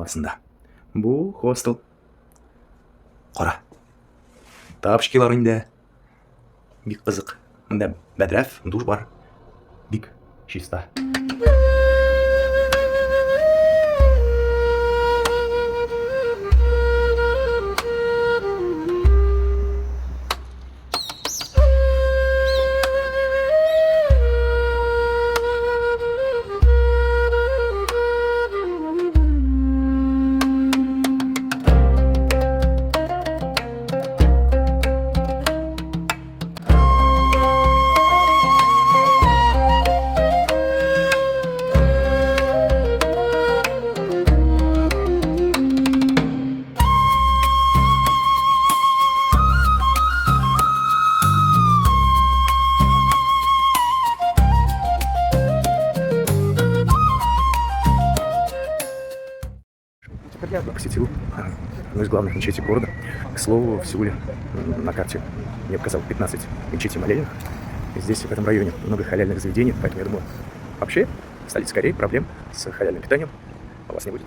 қаласында. Бұл хостел. Қора. Тапшкеларында. Бик қызық. Мында бәдрәф, душ бар. Бик чиста. Теперь я посетил одну из главных мечетей города. К слову, в Сеуле на карте я показал 15 мечетей молельных. Здесь, в этом районе, много халяльных заведений, поэтому я думаю, вообще, в столице Кореи проблем с халяльным питанием у вас не будет.